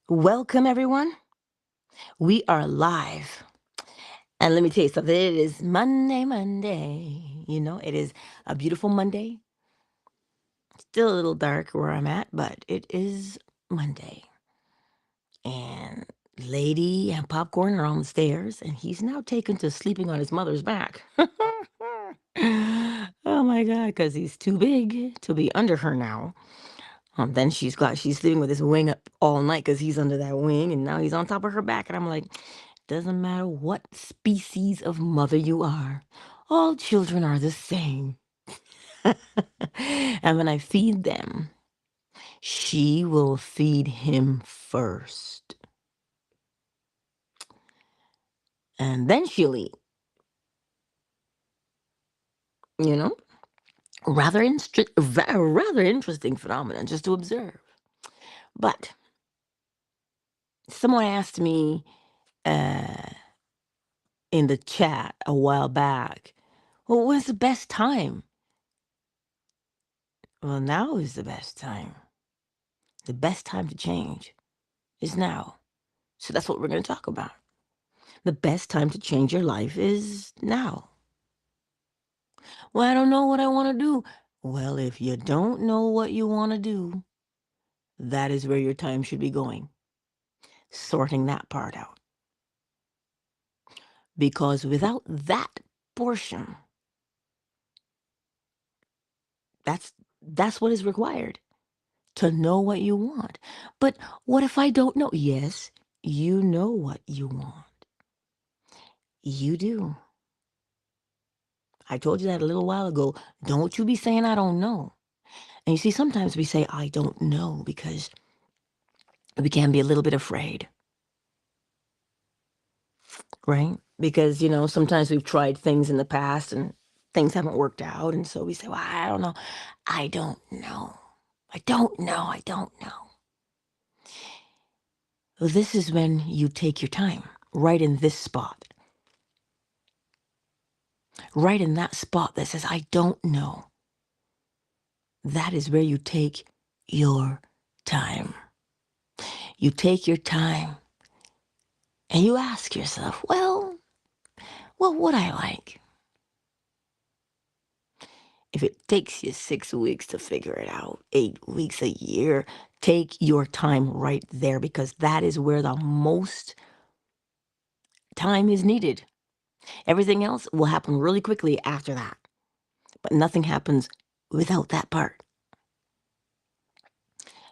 Welcome, everyone. We are live. And let me tell you something. It is Monday. It is a beautiful Monday. Still a little dark where I'm at, but it is Monday. And Lady and Popcorn are on the stairs, and he's now taken to sleeping on his mother's back. Oh my God, because he's too big to be under her now. Then she's sleeping with his wing up all night because he's under that wing, and now he's on top of her back. And I'm like, doesn't matter what species of mother you are, all children are the same. And when I feed them, she will feed him first, and then she'll eat. You know, rather interesting phenomenon just to observe. But someone asked me uh, in the chat a while back, well, when's the best time? Well, now is the best time. The best time to change is now. So that's what we're going to talk about. The best time to change your life is now. Well, I don't know what I want to do. Well, if you don't know what you want to do, that is where your time should be going. Sorting that part out. Because without that portion, that's that's what is required to know what you want. But what if I don't know? Yes, you know what you want. You do. I told you that a little while ago. Don't you be saying I don't know. And you see, sometimes we say I don't know because we can be a little bit afraid, right? Because, sometimes we've tried things in the past and things haven't worked out. And so we say, well, I don't know. I don't know. I don't know. I don't know. Well, this is when you take your time, right in this spot, right in that spot that says, I don't know. That is where you take your time. You take your time and you ask yourself, well, what would I like? If it takes you 6 weeks to figure it out, 8 weeks, a year, take your time right there because that is where the most time is needed. Everything else will happen really quickly after that, but nothing happens without that part,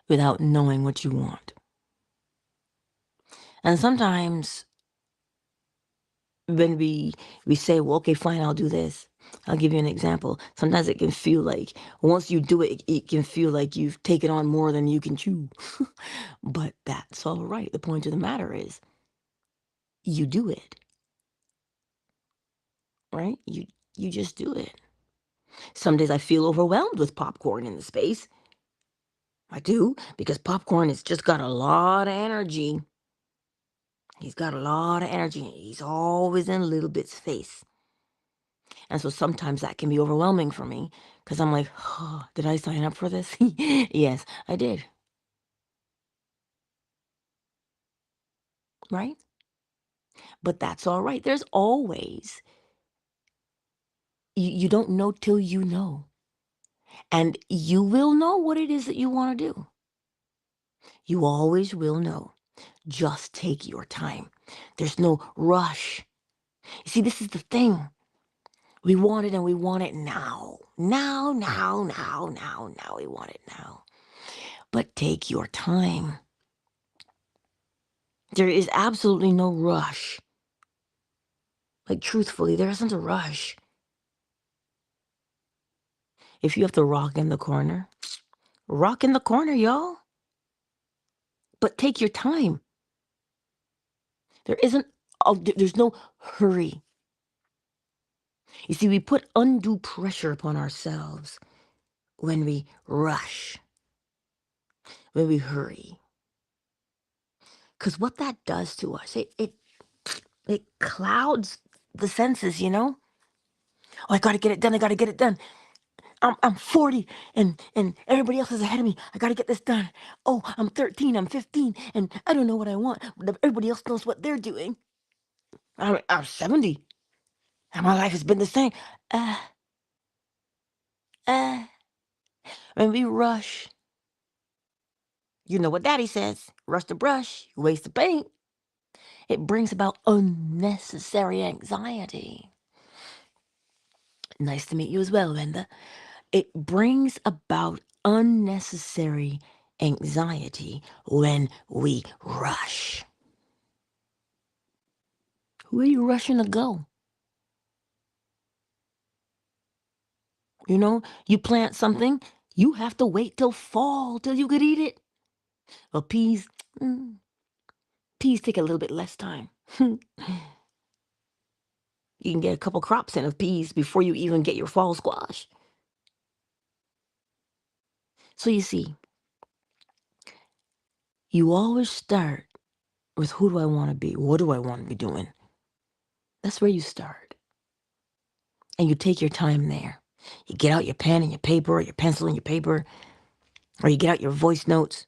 without knowing what you want. And sometimes when we say, well, okay, fine, I'll do this. I'll give you an example. Sometimes it can feel like once you do it, it can feel like you've taken on more than you can chew. But that's all right. The point of the matter is you do it, right? You just do it. Some days I feel overwhelmed with popcorn in the space. I do, because popcorn has just got a lot of energy. He's got a lot of energy. He's always in little bit's face. And so sometimes that can be overwhelming for me because I'm like, oh, did I sign up for this? Yes, I did. Right? But that's all right. There's always, you don't know till you know. And you will know what it is that you want to do. You always will know. Just take your time. There's no rush. You see, this is the thing. We want it and we want it now. Now. We want it now. But take your time. There is absolutely no rush. Like, truthfully, there isn't a rush. If you have to rock in the corner, rock in the corner, y'all. But take your time. There isn't, there's no hurry. You see, we put undue pressure upon ourselves when we rush, when we hurry. Because what that does to us, it clouds the senses, Oh, I got to get it done. I got to get it done. I'm 40 and everybody else is ahead of me. I got to get this done. Oh, I'm 13, I'm 15, and I don't know what I want. But everybody else knows what they're doing. I'm 70, and my life has been the same. Uh, uh, when we rush, you know what Daddy says: rush the brush, waste the paint. It brings about unnecessary anxiety. Nice to meet you as well, Linda. It brings about unnecessary anxiety when we rush. Where are you rushing to go? You know, you plant something, you have to wait till fall till you could eat it. Well, peas, peas take a little bit less time. You can get a couple crops in of peas before you even get your fall squash. So you see, you always start with who do I want to be? What do I want to be doing? That's where you start. And you take your time there. You get out your pen and your paper, or your pencil and your paper, or you get out your voice notes.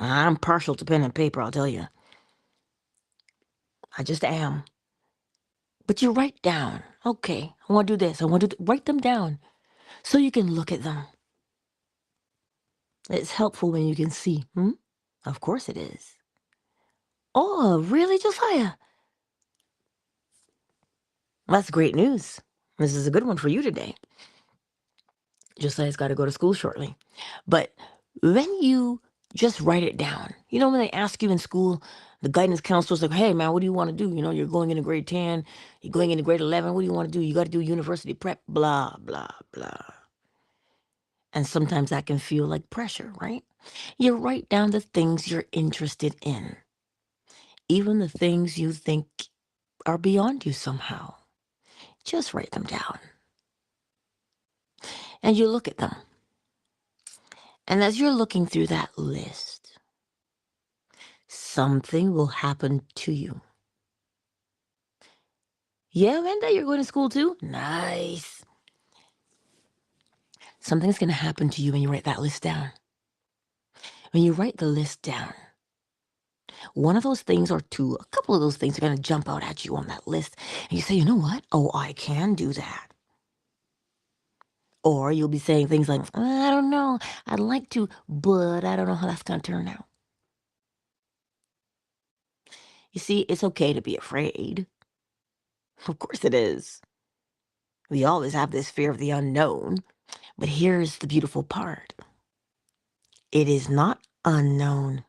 I'm partial to pen and paper, I'll tell you. I just am. But you write down, okay, I want to do this. I want to write them down so you can look at them. It's helpful when you can see. Of course it is. Oh, really, Josiah? That's great news. This is a good one for you today. Josiah's got to go to school shortly. But when you just write it down, you know, when they ask you in school, the guidance counselor's like, hey, man, what do you want to do? You know, you're going into grade 10, you're going into grade 11. What do you want to do? You got to do university prep, blah, blah, blah. And sometimes that can feel like pressure, right? You write down the things you're interested in, even the things you think are beyond you somehow. Just write them down. And you look at them. And as you're looking through that list, something will happen to you. Yeah, Amanda, you're going to school too? Nice. Something's going to happen to you when you write that list down. When you write the list down, one of those things or two, a couple of those things are going to jump out at you on that list. And you say, you know what? Oh, I can do that. Or you'll be saying things like, I don't know, I'd like to, but I don't know how that's going to turn out. You see, it's okay to be afraid. Of course it is. We always have this fear of the unknown. But here's the beautiful part. It is not unknown.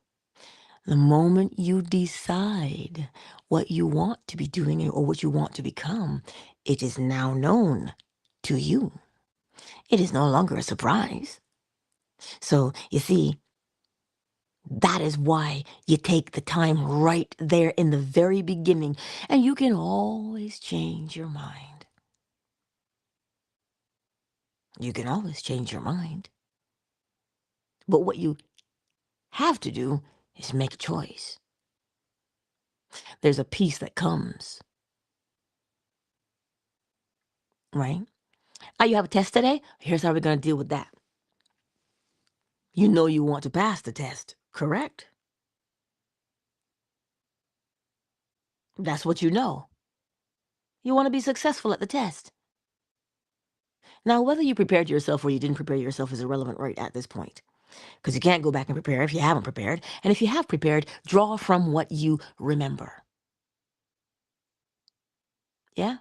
The moment you decide what you want to be doing or what you want to become, it is now known to you. It is no longer a surprise. So, you see, that is why you take the time right there in the very beginning, and you can always change your mind. You can always change your mind. But what you have to do is make a choice. There's a peace that comes, right? Oh, you have a test today? Here's how we're going to deal with that. You know you want to pass the test, correct? That's what you know. You want to be successful at the test. Now, whether you prepared yourself or you didn't prepare yourself is irrelevant right at this point, because you can't go back and prepare if you haven't prepared. And if you have prepared, draw from what you remember. Yeah?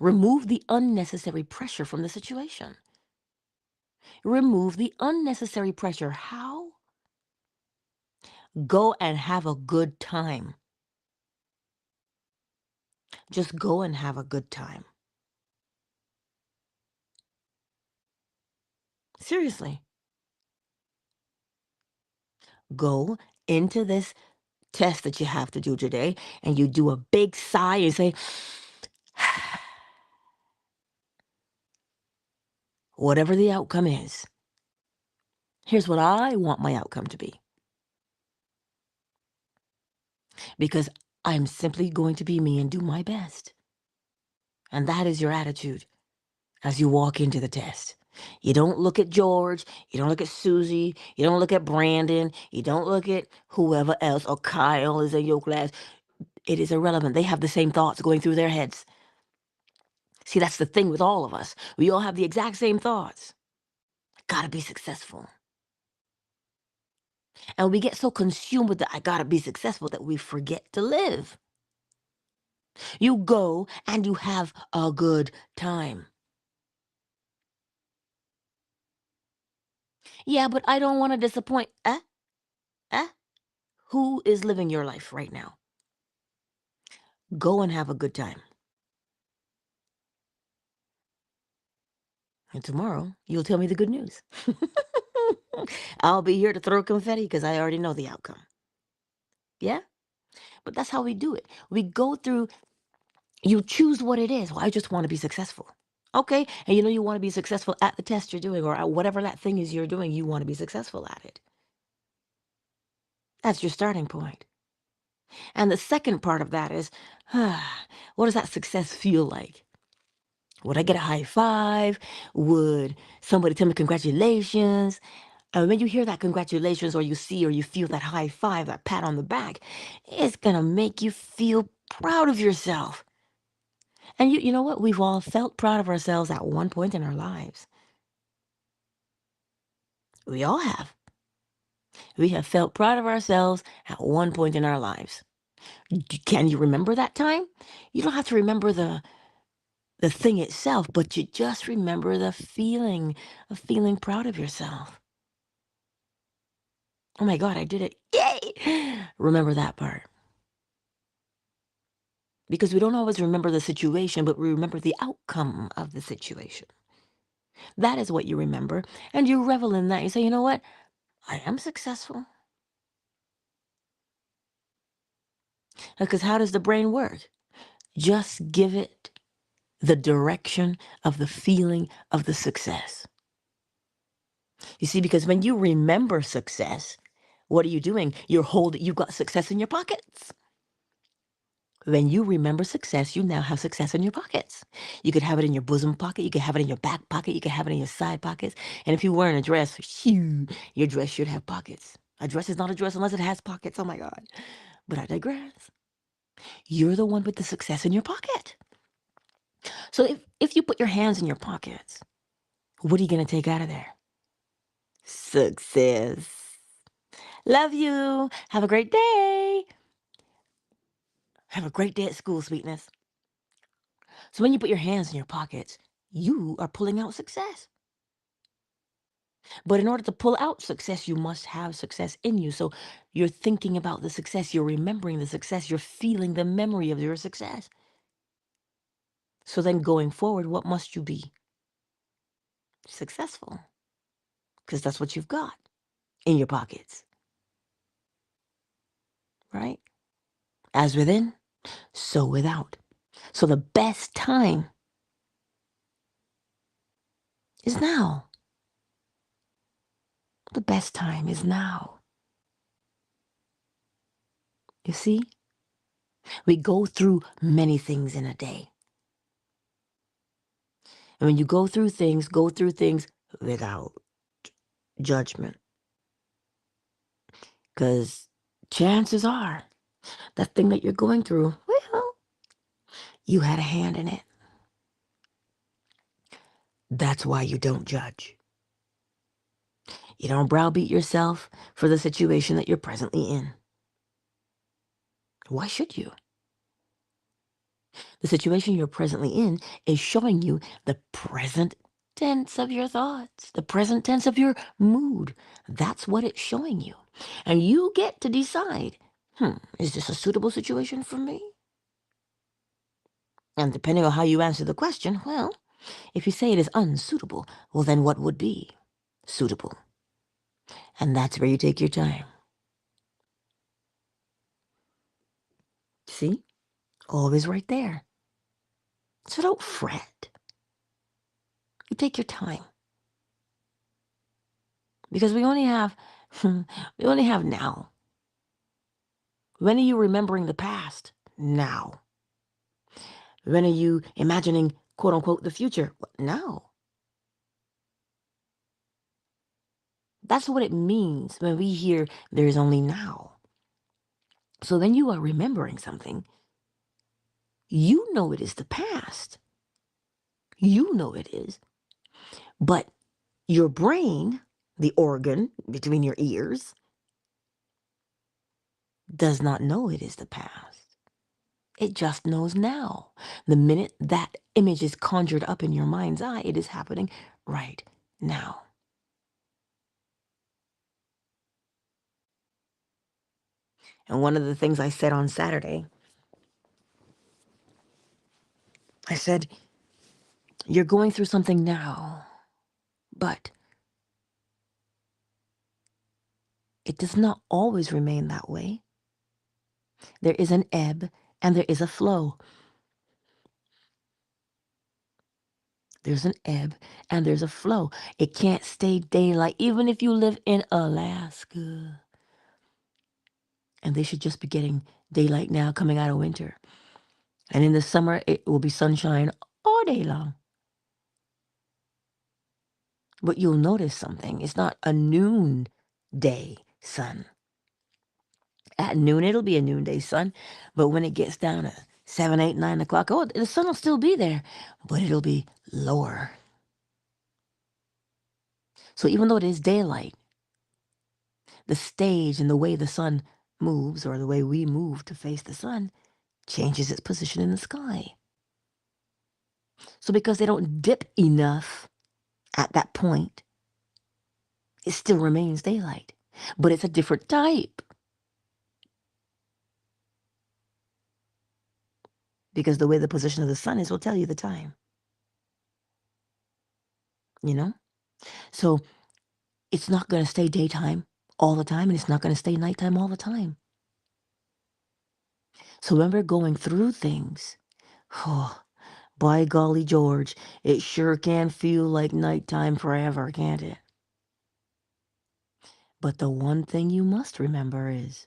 Remove the unnecessary pressure from the situation. Remove the unnecessary pressure. How? Go and have a good time. Just go and have a good time. Seriously. Go into this test that you have to do today and you do a big sigh and say, whatever the outcome is, here's what I want my outcome to be. Because I'm simply going to be me and do my best. And that is your attitude as you walk into the test. You don't look at George. You don't look at Susie. You don't look at Brandon. You don't look at whoever else, or Kyle is in your class. It is irrelevant. They have the same thoughts going through their heads. See, that's the thing with all of us. We all have the exact same thoughts. Gotta be successful. And we get so consumed with the I gotta be successful that we forget to live. You go and you have a good time. Yeah, but I don't want to disappoint. Eh? Who is living your life right now? Go and have a good time. And tomorrow, you'll tell me the good news. I'll be here to throw confetti because I already know the outcome. Yeah? But that's how we do it. We go through, you choose what it is. Well, I just want to be successful. Okay. And you want to be successful at the test you're doing, or at whatever that thing is you're doing, you want to be successful at it. That's your starting point. And the second part of that is, what does that success feel like? Would I get a high five? Would somebody tell me congratulations? And when you hear that congratulations, or you see or you feel that high five, that pat on the back, it's going to make you feel proud of yourself. And you know what? We've all felt proud of ourselves at one point in our lives. We all have. We have felt proud of ourselves at one point in our lives. Can you remember that time? You don't have to remember the thing itself, but you just remember the feeling of feeling proud of yourself. Oh my God, I did it. Yay! Remember that part. Because we don't always remember the situation, but we remember the outcome of the situation. That is what you remember. And you revel in that. You say, you know what? I am successful. Because how does the brain work? Just give it the direction of the feeling of the success. You see, because when you remember success, what are you doing? You've got success in your pockets. When you remember success, you now have success in your pockets. You could have it in your bosom pocket. You could have it in your back pocket. You could have it in your side pockets. And if you're wearing a dress, your dress should have pockets. A dress is not a dress unless it has pockets. Oh my God. But I digress. You're the one with the success in your pocket. So if you put your hands in your pockets, what are you going to take out of there? Success. Love you. Have a great day. Have a great day at school, sweetness. So when you put your hands in your pockets, you are pulling out success. But in order to pull out success, you must have success in you. So you're thinking about the success, you're remembering the success, you're feeling the memory of your success. So then going forward, what must you be? Successful. Because that's what you've got in your pockets. Right? As within, so without. So the best time is now. The best time is now. You see? We go through many things in a day. And when you go through things without judgment. Because chances are that thing that you're going through, well, you had a hand in it. That's why you don't judge. You don't browbeat yourself for the situation that you're presently in. Why should you? The situation you're presently in is showing you the present tense of your thoughts, the present tense of your mood. That's what it's showing you. And you get to decide, is this a suitable situation for me? And depending on how you answer the question, well, if you say it is unsuitable, well, then what would be suitable? And that's where you take your time. See? Always right there. So don't fret. You take your time. Because we only have now. When are you remembering the past? Now. When are you imagining, quote unquote, the future? Now. That's what it means when we hear there is only now. So then you are remembering something. You know it is the past. You know it is. But your brain, the organ between your ears, does not know it is the past. It just knows now. The minute that image is conjured up in your mind's eye, it is happening right now. And one of the things I said on Saturday, I said, you're going through something now, but it does not always remain that way. There is an ebb and there is a flow. There's an ebb and there's a flow. It can't stay daylight, even if you live in Alaska. And they should just be getting daylight now coming out of winter. And in the summer, it will be sunshine all day long. But you'll notice something. It's not a noonday sun. At noon, it'll be a noonday sun. But when it gets down to 7, 8, 9 o'clock, oh, the sun will still be there, but it'll be lower. So even though it is daylight, the stage and the way the sun moves, or the way we move to face the sun, changes its position in the sky. So because they don't dip enough at that point, it still remains daylight, but it's a different type. Because the way the position of the sun is will tell you the time. You know? So it's not going to stay daytime all the time, and it's not going to stay nighttime all the time. So when we're going through things, oh, by golly George, it sure can feel like nighttime forever, can't it? But the one thing you must remember is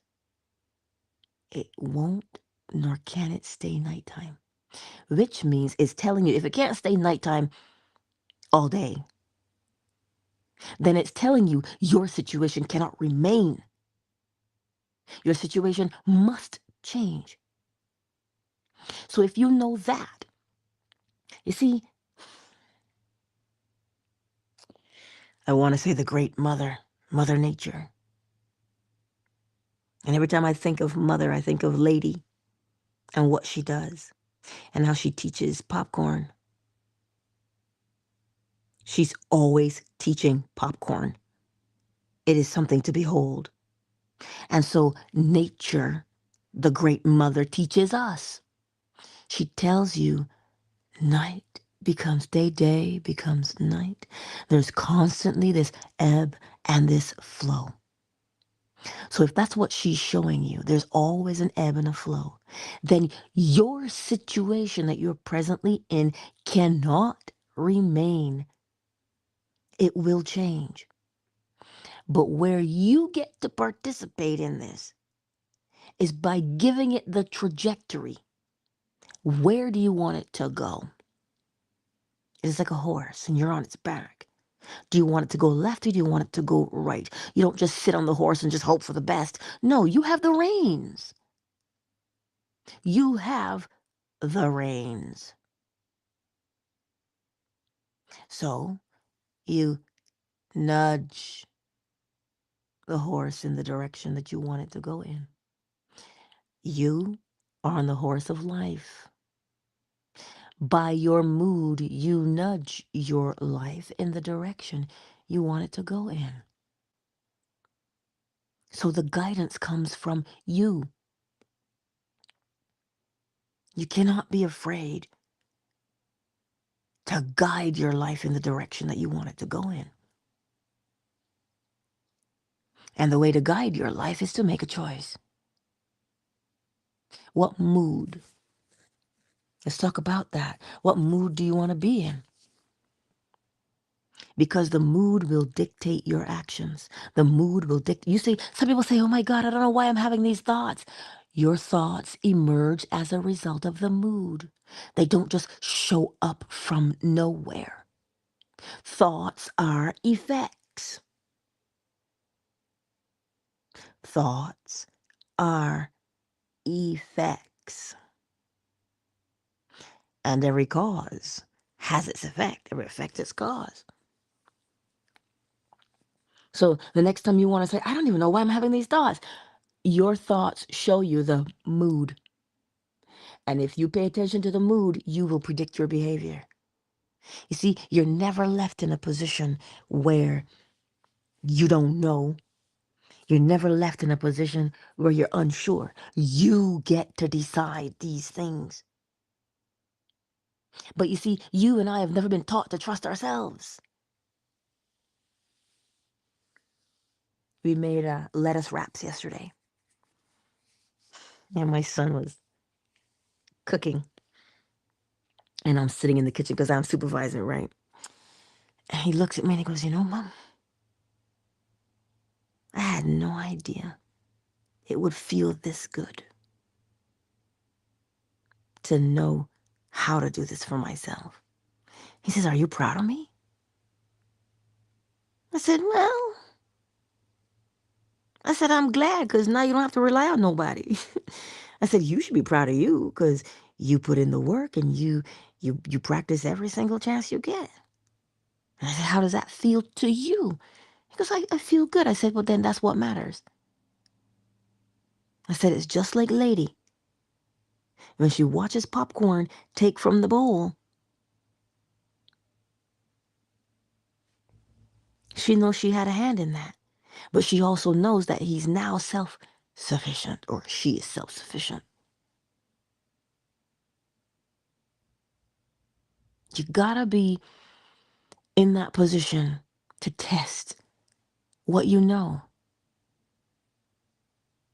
it won't nor can it stay nighttime. Which means it's telling you if it can't stay nighttime all day, then it's telling you your situation cannot remain. Your situation must change. So if you know that, you see, I want to say the great mother, Mother Nature. And every time I think of mother, I think of Lady and what she does and how she teaches popcorn. She's always teaching popcorn. It is something to behold. And so nature, the great mother, teaches us. She tells you night becomes day, day becomes night. There's constantly this ebb and this flow. So if that's what she's showing you, there's always an ebb and a flow, then your situation that you're presently in cannot remain. It will change. But where you get to participate in this is by giving it the trajectory. Where do you want it to go? It's like a horse and you're on its back. Do you want it to go left or do you want it to go right? You don't just sit on the horse and just hope for the best. No, you have the reins. You have the reins. So you nudge the horse in the direction that you want it to go in. You are on the horse of life. By your mood, you nudge your life in the direction you want it to go in. So the guidance comes from you. You cannot be afraid to guide your life in the direction that you want it to go in. And the way to guide your life is to make a choice. What mood? Let's talk about that. What mood do you want to be in? Because the mood will dictate your actions. The mood will dictate. You see, some people say, oh my God, I don't know why I'm having these thoughts. Your thoughts emerge as a result of the mood. They don't just show up from nowhere. Thoughts are effects. thoughts are effects. And every cause has its effect. Every effect its cause. So the next time you want to say, I don't even know why I'm having these thoughts, your thoughts show you the mood. And if you pay attention to the mood, you will predict your behavior. You see, you're never left in a position where you don't know. You're never left in a position where you're unsure. You get to decide these things. But you see, you and I have never been taught to trust ourselves. We made lettuce wraps yesterday. And my son was cooking. And I'm sitting in the kitchen because I'm supervising, right? And he looks at me and he goes, you know, Mom, I had no idea it would feel this good to know how to do this for myself. He says, are you proud of me? I said, well, I'm glad because now you don't have to rely on nobody. I said, you should be proud of you because you put in the work and you practice every single chance you get. And I said, how does that feel to you? He goes, I feel good. I said, well, then that's what matters. I said, it's just like Lady. When she watches popcorn take from the bowl, she knows she had a hand in that. But she also knows that he's now self-sufficient, or she is self-sufficient. You gotta be in that position to test what you know.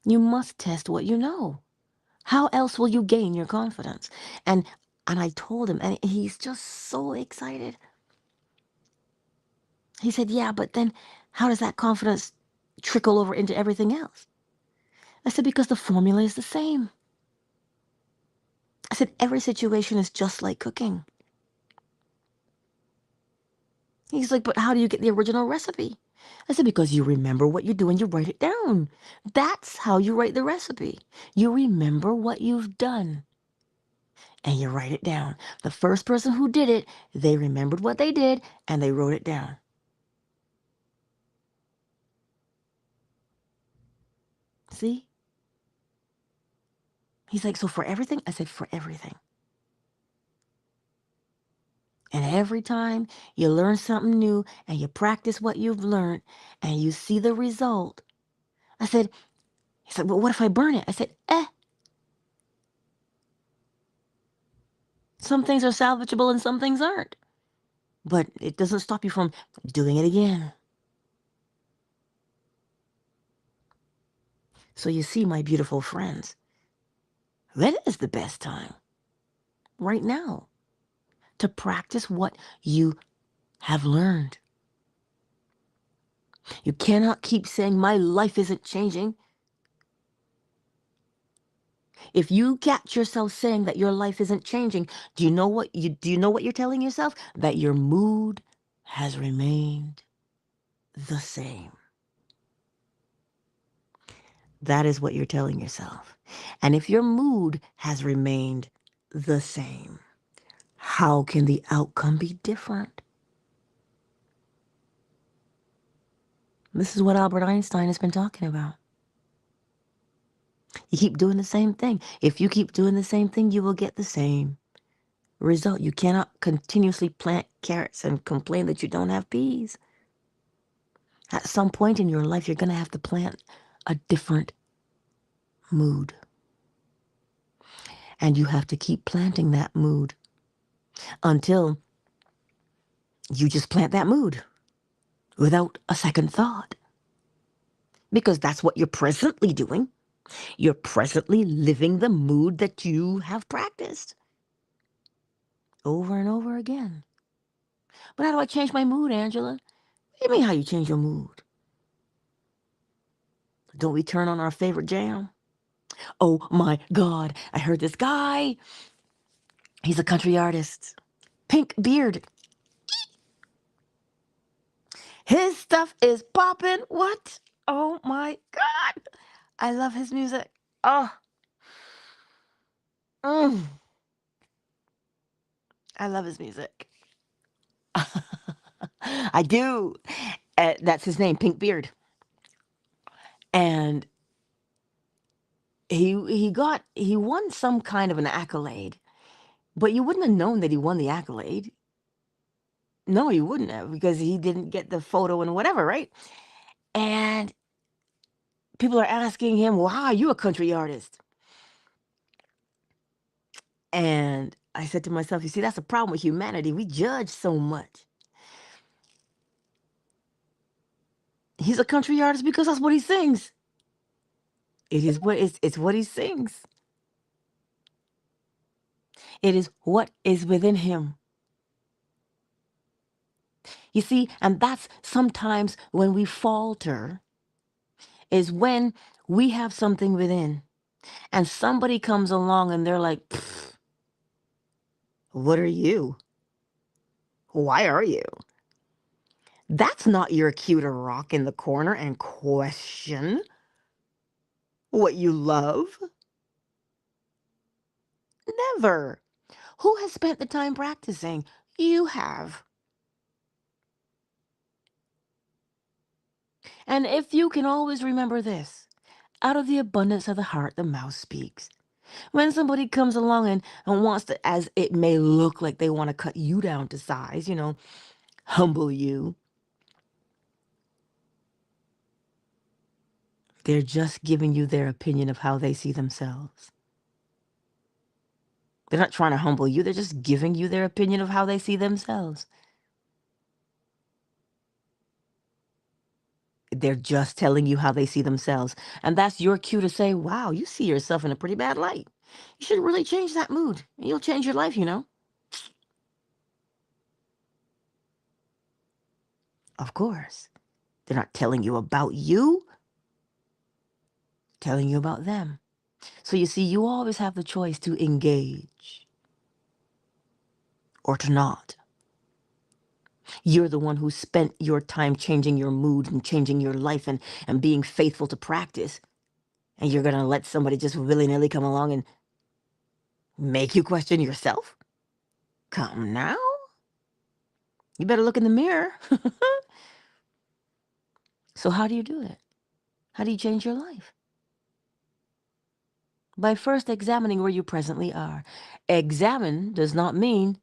You must test what you know. How else will you gain your confidence? And I told him, and he's just so excited. He said, yeah, but then how does that confidence trickle over into everything else? I said, because the formula is the same. I said, every situation is just like cooking. He's like, but how do you get the original recipe? I said, because you remember what you do and you write it down. That's how you write the recipe. You remember what you've done and you write it down. The first person who did it, they remembered what they did and they wrote it down. See? He's like, so for everything? I said, for everything. And every time you learn something new and you practice what you've learned and you see the result, I said, he said, well, what if I burn it? I said, some things are salvageable and some things aren't. But it doesn't stop you from doing it again. So you see, my beautiful friends, that is the best time right now to practice what you have learned. You cannot keep saying, my life isn't changing. If you catch yourself saying that your life isn't changing, do you know what you're telling yourself? That your mood has remained the same. That is what you're telling yourself. And if your mood has remained the same, how can the outcome be different? This is what Albert Einstein has been talking about. You keep doing the same thing. If you keep doing the same thing, you will get the same result. You cannot continuously plant carrots and complain that you don't have peas. At some point in your life, you're going to have to plant a different mood. And you have to keep planting that mood until you just plant that mood without a second thought. Because that's what you're presently doing. You're presently living the mood that you have practiced over and over again. But how do I change my mood, Angela? What do you mean how you change your mood? Don't we turn on our favorite jam? Oh my God, I heard this guy. He's a country artist. Pink beard. His stuff is popping. What? Oh my God. I love his music. Oh, mm, I love his music. I do. That's his name, Pink Beard. And he won some kind of an accolade, but you wouldn't have known that he won the accolade. No, you wouldn't have because he didn't get the photo and whatever, right? And people are asking him, "Wow, you a country artist?" And I said to myself, "You see, that's the problem with humanity. We judge so much." He's a country artist because that's what he sings. It's what he sings. It is what is within him. You see, and that's sometimes when we falter, is when we have something within and somebody comes along and they're like, "Pfft, what are you? Why are you?" That's not your cue to rock in the corner and question what you love. Never. Who has spent the time practicing? You have. And if you can always remember this, out of the abundance of the heart, the mouth speaks. When somebody comes along and wants to, as it may look like they want to cut you down to size, humble you, they're just giving you their opinion of how they see themselves. They're not trying to humble you, they're just giving you their opinion of how they see themselves. They're just telling you how they see themselves. And that's your cue to say, wow, you see yourself in a pretty bad light. You should really change that mood. You'll change your life. Of course. They're not telling you about you, telling you about them. So you see, you always have the choice to engage or to not. You're the one who spent your time changing your mood and changing your life and being faithful to practice. And you're going to let somebody just willy-nilly come along and make you question yourself? Come now. You better look in the mirror. So how do you do it? How do you change your life? By first examining where you presently are. Examine does not mean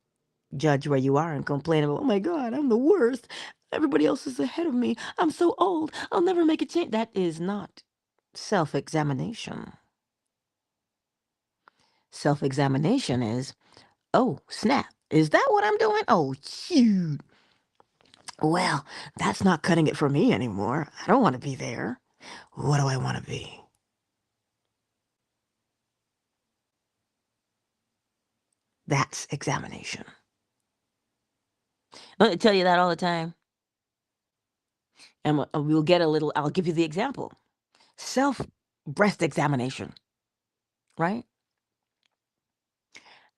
judge where you are and complain about, oh my God, I'm the worst. Everybody else is ahead of me. I'm so old. I'll never make a change. That is not self-examination. Self-examination is, oh, snap. Is that what I'm doing? Oh, shoot. Well, that's not cutting it for me anymore. I don't want to be there. What do I want to be? That's examination. I tell you that all the time. And we'll get a little, I'll give you the example. Self breast examination, right?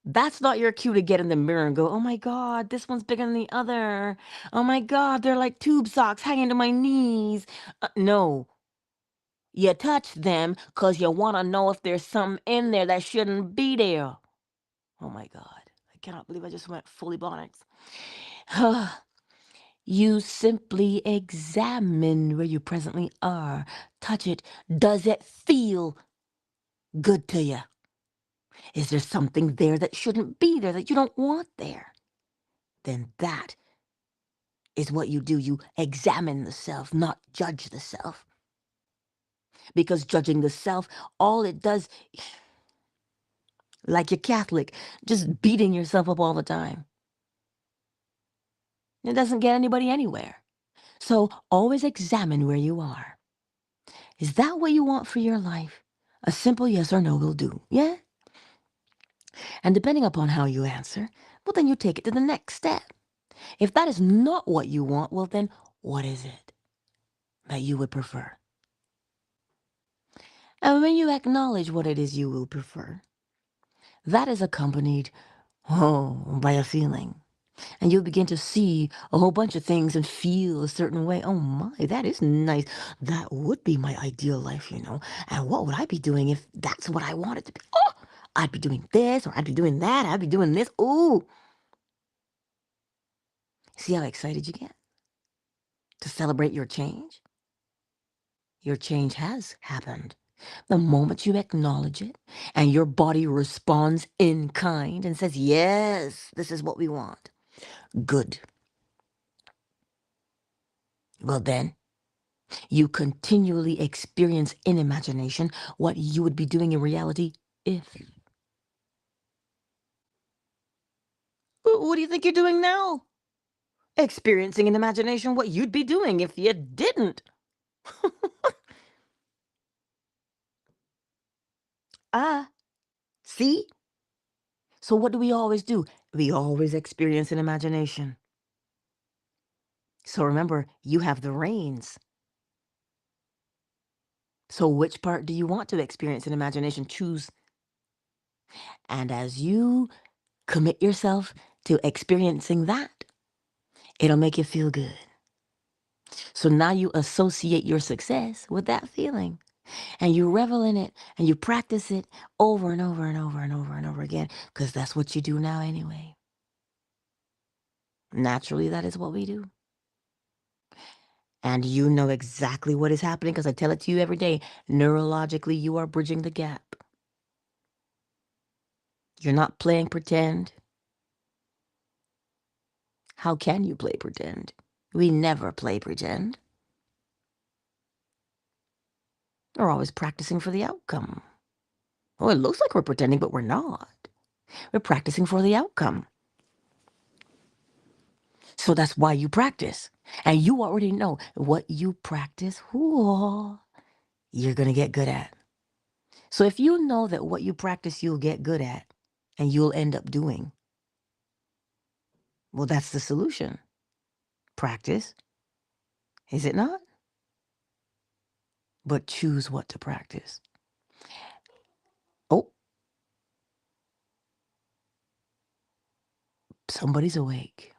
That's not your cue to get in the mirror and go, oh my God, this one's bigger than the other. Oh my God, they're like tube socks hanging to my knees. No, you touch them because you want to know if there's something in there that shouldn't be there. Oh my God, I cannot believe I just went fully Bonnets. You simply examine where you presently are. Touch it. Does it feel good to you? Is there something there that shouldn't be there that you don't want there? Then that is what you do. You examine the self, not judge the self. Because judging the self, all it does, like you're Catholic, just beating yourself up all the time. It doesn't get anybody anywhere. So always examine where you are. Is that what you want for your life? A simple yes or no will do. Yeah? And depending upon how you answer, well, then you take it to the next step. If that is not what you want, well, then what is it that you would prefer? And when you acknowledge what it is you will prefer, that is accompanied, oh, by a feeling. And you'll begin to see a whole bunch of things and feel a certain way. Oh my, that is nice. That would be my ideal life, you know. And what would I be doing if that's what I wanted to be? Oh, I'd be doing this or I'd be doing that. I'd be doing this. Ooh. See how excited you get to celebrate your change? Your change has happened. The moment you acknowledge it and your body responds in kind and says, yes, this is what we want. Good. Well, then you continually experience in imagination what you would be doing in reality if. What do you think you're doing now? Experiencing in imagination what you'd be doing if you didn't. Ah, see? So what do we always do? We always experience in imagination. So remember, you have the reins. So which part do you want to experience in imagination? Choose. And as you commit yourself to experiencing that, it'll make you feel good. So now you associate your success with that feeling and you revel in it and you practice it over and over and over and over and over again because that's what you do now anyway. Naturally, that is what we do. And you know exactly what is happening because I tell it to you every day. Neurologically, you are bridging the gap. You're not playing pretend. How can you play pretend? We never play pretend. We're always practicing for the outcome. Oh, it looks like we're pretending, but we're not. We're practicing for the outcome. So that's why you practice. And you already know what you practice, ooh, you're going to get good at. So if you know that what you practice, you'll get good at and you'll end up doing, well, that's the solution. Practice, is it not? But choose what to practice. Oh, somebody's awake.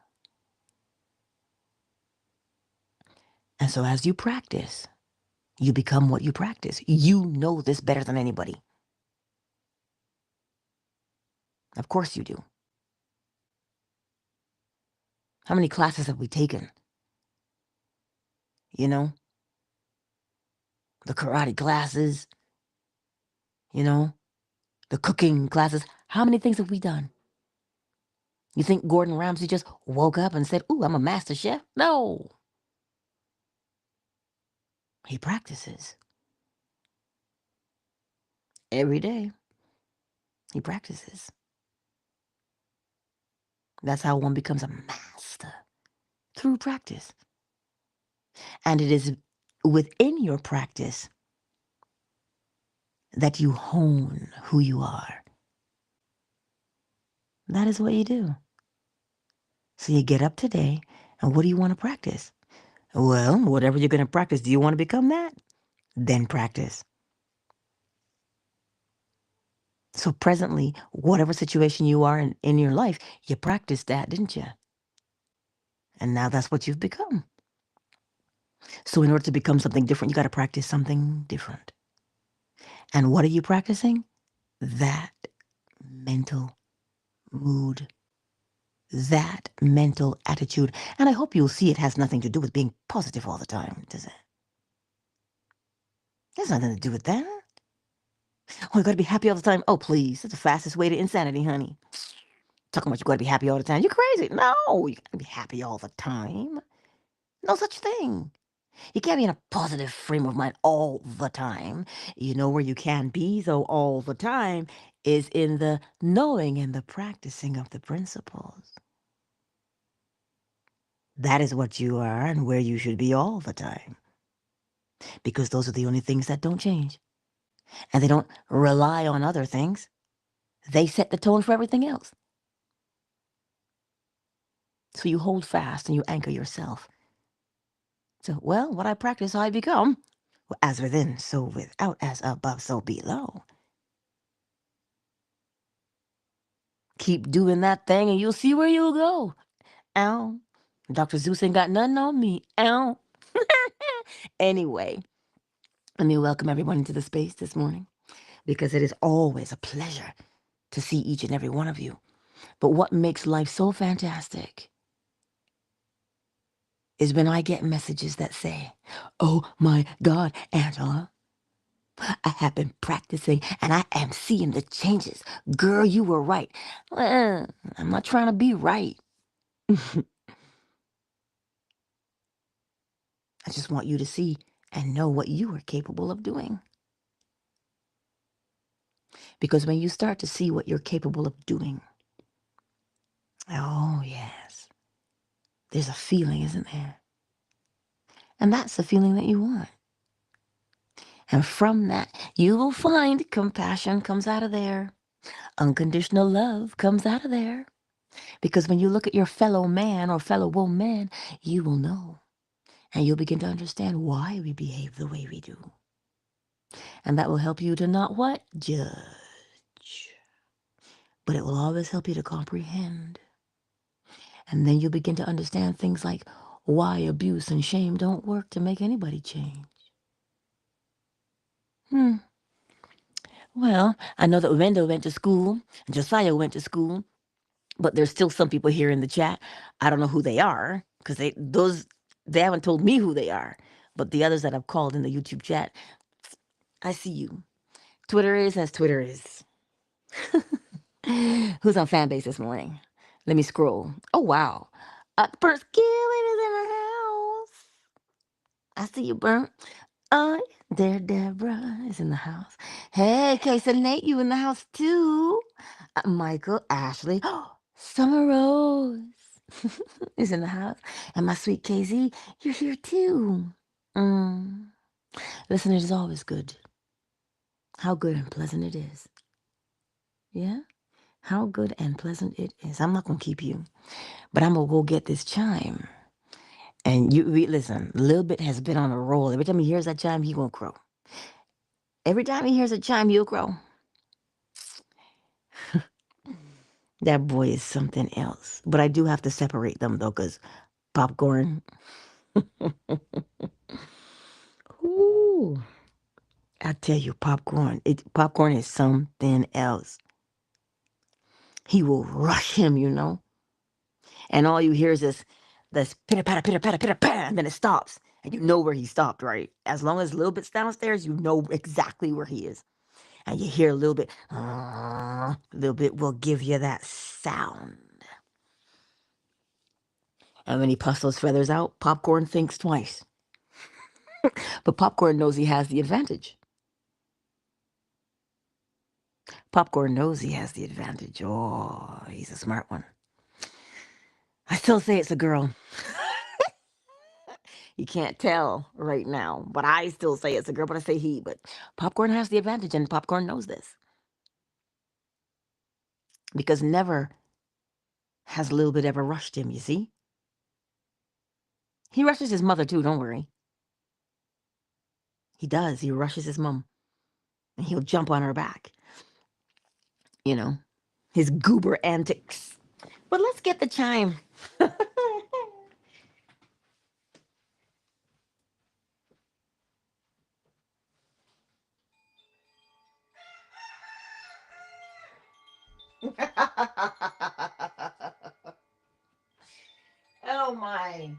And so as you practice, you become what you practice. You know this better than anybody. Of course you do. How many classes have we taken? You know, the karate classes, you know, the cooking classes. How many things have we done? You think Gordon Ramsay just woke up and said, ooh, I'm a master chef? No. He practices every day. He practices. That's how one becomes a master, through practice. And it is within your practice that you hone who you are. That is what you do. So you get up today, and what do you want to practice? Well, whatever you're going to practice, do you want to become that? Then practice. So presently, whatever situation you are in your life, you practiced that, didn't you? And now that's what you've become. So in order to become something different, you got to practice something different. And what are you practicing? That mental mood, that mental attitude. And I hope you'll see it has nothing to do with being positive all the time, does it? It has nothing to do with that. Oh, you got to be happy all the time. Oh, please. That's the fastest way to insanity, honey. Talking about you got to be happy all the time. You're crazy. No, you got to be happy all the time. No such thing. You can't be in a positive frame of mind all the time. You know where you can be, though, all the time is in the knowing and the practicing of the principles. That is what you are and where you should be all the time. Because those are the only things that don't change. And they don't rely on other things. They set the tone for everything else. So you hold fast and you anchor yourself. So, well, what I practice, I become. Well, as within, so without, as above, so below. Keep doing that thing and you'll see where you'll go. Ow. Dr. Zeus ain't got nothing on me. Ow. Anyway, let me welcome everyone into the space this morning because it is always a pleasure to see each and every one of you. But what makes life so fantastic is when I get messages that say, "Oh my God, Angela, I have been practicing and I am seeing the changes. Girl, you were right." Well, I'm not trying to be right. I just want you to see and know what you are capable of doing. Because when you start to see what you're capable of doing, oh, yes, there's a feeling, isn't there? And that's the feeling that you want. And from that, you will find compassion comes out of there. Unconditional love comes out of there. Because when you look at your fellow man or fellow woman, you will know. And you'll begin to understand why we behave the way we do. And that will help you to not what? Judge. But it will always help you to comprehend. And then you'll begin to understand things like why abuse and shame don't work to make anybody change. Well, I know that Wendell went to school, and Josiah went to school, but there's still some people here in the chat. I don't know who they are because they haven't told me who they are. But the others that I've called in the YouTube chat, I see you. Twitter is as Twitter is. Who's on fan base this morning? Let me scroll. Oh wow. Burnt Skillet is in the house. I see you, Burnt. There, Deborah is in the house. Hey, Casey Nate, you in the house too. Michael, Ashley, Summer Rose is in the house. And my sweet KZ, you're here too. Mm. Listen, it is always good. How good and pleasant it is. Yeah? How good and pleasant it is. I'm not going to keep you, but I'm going to go get this chime. And listen, Lil Bit has been on a roll. Every time he hears that chime, he going to crow. Every time he hears a chime, he'll crow. That boy is something else. But I do have to separate them, though, because popcorn. Ooh. I tell you, popcorn is something else. He will rush him, and all you hear is this pitter patter, pitter patter, pitter patter, and then it stops, and you know where he stopped, right? As long as Lil Bit's downstairs, you know exactly where he is, and you hear a little bit. Lil Bit will give you that sound, and when he puffs those feathers out, popcorn thinks twice, but popcorn knows he has the advantage. Popcorn knows he has the advantage. Oh, he's a smart one. I still say it's a girl. You can't tell right now, but I still say it's a girl, but I say he. But popcorn has the advantage, and popcorn knows this because never has Lil Bit ever rushed him, you see? He rushes his mother too, don't worry. He does. He rushes his mom, and he'll jump on her back. His goober antics. But let's get the chime. Oh my.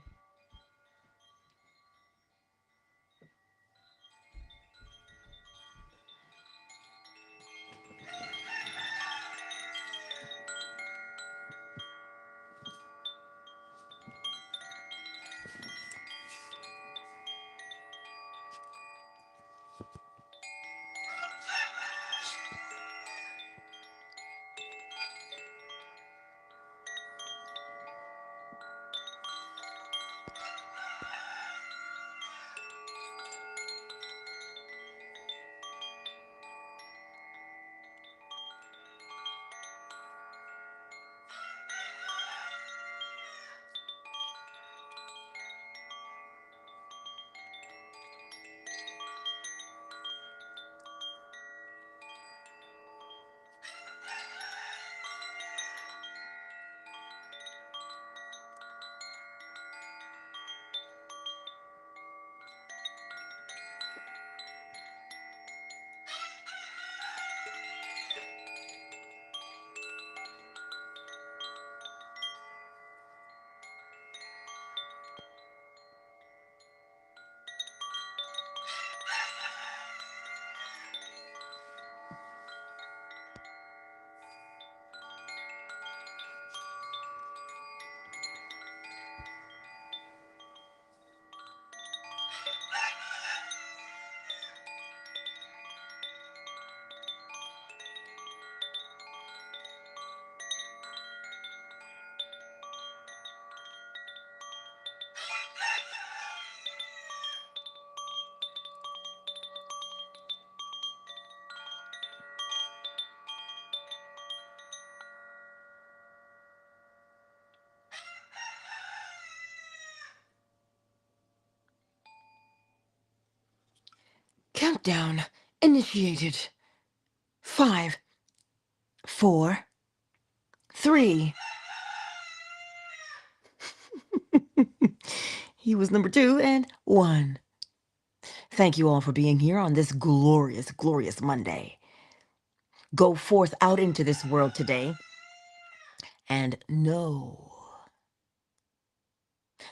Countdown initiated. 5, 4, 3. He was number 2 and 1. Thank you all for being here on this glorious, glorious Monday. Go forth out into this world today and know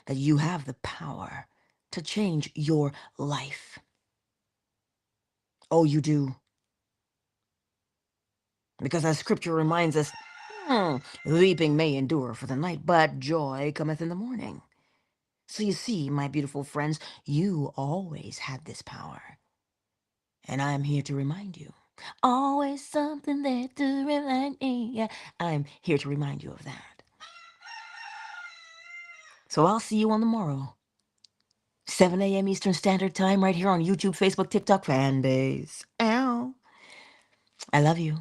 that you have the power to change your life. Oh, you do. Because as scripture reminds us, weeping may endure for the night, but joy cometh in the morning. So you see, my beautiful friends, you always had this power. And I am here to remind you. Always something there to remind me. Yeah, I'm here to remind you of that. So I'll see you on the morrow. 7 a.m. Eastern Standard Time right here on YouTube, Facebook, TikTok, Fanbase. Ow. I love you.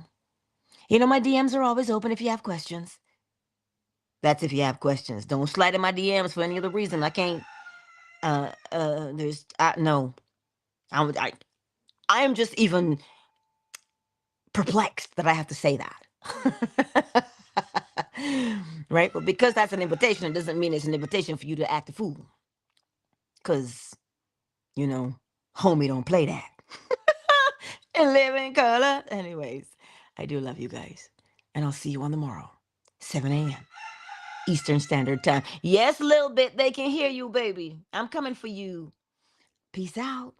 You know, my DMs are always open if you have questions. That's if you have questions. Don't slide in my DMs for any other reason. I can't. No. I am just even perplexed that I have to say that. Right? But because that's an invitation, it doesn't mean it's an invitation for you to act a fool. Because, you know, homie don't play that. And live in color. Anyways, I do love you guys. And I'll see you on the morrow, 7 a.m. Eastern Standard Time. Yes, little bit. They can hear you, baby. I'm coming for you. Peace out.